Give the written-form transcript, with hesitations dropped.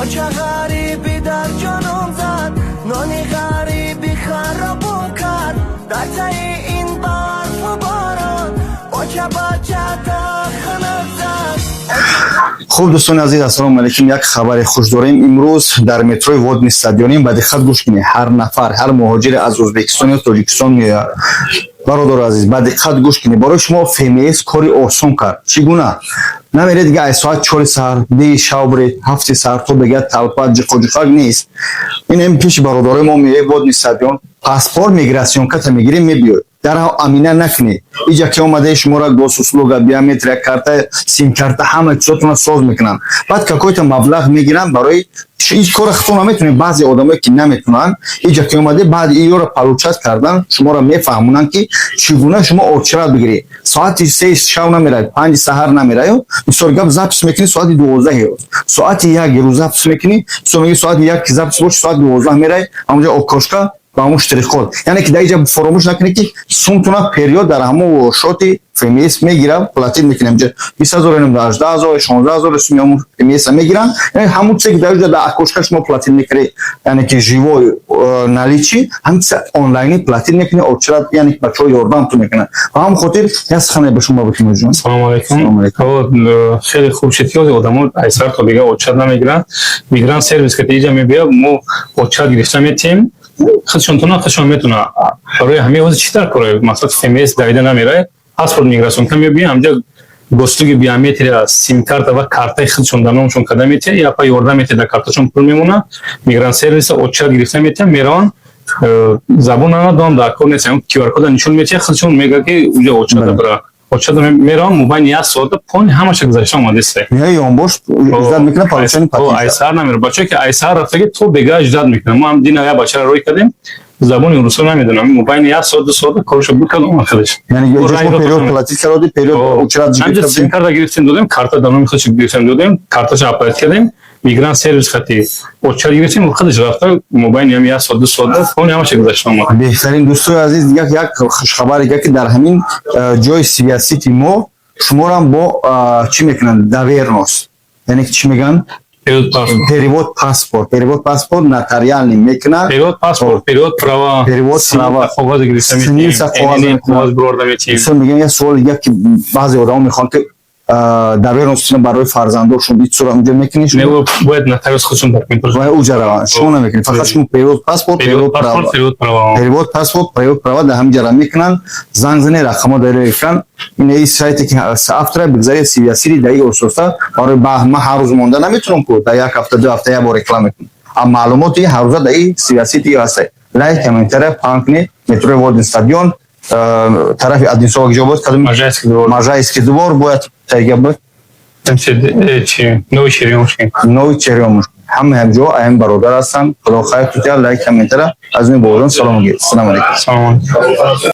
چه غریبی در جانم زد نانی غریبی خرابو کرد در تای این برف و باران بچه تا خنک زد. خوب دوستان عزیز السلام علیکم. یک خبر خوش داریم. امروز در متروی وادی استادیوم با دقت گوش کنید. هر نفر هر مهاجر از ازبکستان یا تاجیکستان میاد برادر عزیز با دقت گوش کنید. برای شما فیمیس کاری آسان کرد. چگونه؟ نمیرید دیگه ساعت 4 سر دی شب برید 7 سر تو بگه طلبات جخوجخاگ نیست. این پیش برادرای ما میگه وادی استادیوم پاسپورت میگراسیون کات میگیریم میبیاد در امینه نکنی اینجا که اومده شما را گوس اسلوگا بیامتر کارت سیم کارت همه چیزتون ساز میکنن بعد کویت مبلغ میگیرن برای هیچ کار خودتون نمیتونین. بعضی آدمایی که نمیتونن اینجا که اومده بعد ایو را پلوچت کردن شما را میفهمونن که چگونه شما اورچرا بگیری ساعت 3 شب نمیره 5 سحر نمیره مثلا گپ زاپس میکنی ساعت 12 ساعت 1 روز زاپس میکنی ساعت 1 زاپس باش ساعت 12 میره اونجا اوکاشکا با مشترکات یعنی که دیگه فراموش نکنید که سومتونا پریود در همون شوتی فیمیس میگیرم پلاتین میکنم اینجا 20000 نم 18000 16000 سوم فیمیس میگیرن یعنی همون چیزی که در اکوشکا شما پلاتین میکنی یعنی که جیو نالیچی هم آنلاین پلاتین میکنی او چرا یعنی بچه‌ها یاردم تو میکنن هم خاطر یاس خانه به شما بکنم جون. سلام علیکم. خیلی خوب شد آدمو ایسر تو دیگه او چرا نمیگیرن میگرن سرویس که اینجا میبیا مو او چرا گرفتم تیم خودشون میتونه برای همه واسه چیکار کنه مثلا فیمیس دویده نمیره پاسپورت میگراسیون کمی بیا همجا گستگی بیامتری سیم کارت و کارت خودشون دانمشون کدام میته یا پای وردا میته در کارتشون پول میمونه میگران سرویس اوچا گرفته میته میران زبون انا دام در کد نیست کیو آر کد نشون میته خودشون میگه که اونجا اوچا داره اوچا میران موبایل یا سواد پون همش گذاشته اومده است میای اون باش ایجاد میکنه پالیشن پاتیش ایسر نمیره بچه که ایسر رفته تو بگه ایجاد میکنه ما هم دینا یا بچه روی کردیم زبان روسی نمیدونم موبایل یا سواد کارشو بکنم اون خودش یعنی یه جوری پریود پلاتین کردی پریود اوچرا گرفتیم سیم کارت گرفتیم دادیم کارت دانم خودش گرفتیم دادیم کارتش اپدیت کردیم میگران سرویس خطی اوچرا گرفتیم خودش رفته موبایل یا سواد فون همش گذاشتم ما. بهترین دوستان عزیز یک خوش خبری که در همین جای سیاسی تیمو شما را با چی میکنن داورنوس یعنی چی میگن перевод паспорт нотариальный میکنن перевод паспорт перевод права кағоз гирифта میکنن میگن یه سوال دیگه که بعضی آدما میخوان که داورنوسشون برای فرزندانشون بیت صورت اونجا میکنین شما باید نتاریوس خودشون دارن باید اونجا شما نمیکنین فقط شما перевод паспорт перевод паспорт перевод права در هم جرا میکنن زنگ زنی رقم‌ها داره میکنن این سایتی که افتر بگذارید سیاسی دیگه اساسا برای ما هر روز مونده نمیتونم که تا یک هفته دو هفته یا با رکلام میکنم اما معلوماتی هر روز دیگه سیاسی دیگه هست لایک کامنتر پانکنی مترو وادی استادیوم طرف ادینسو جوبات کدوم ماجایسکی دوبار باید تایید بود نوی چریومش هم جو ایم برادر هستن خدا خیر تو لایک کامنتر از این بودن سلام علیکم.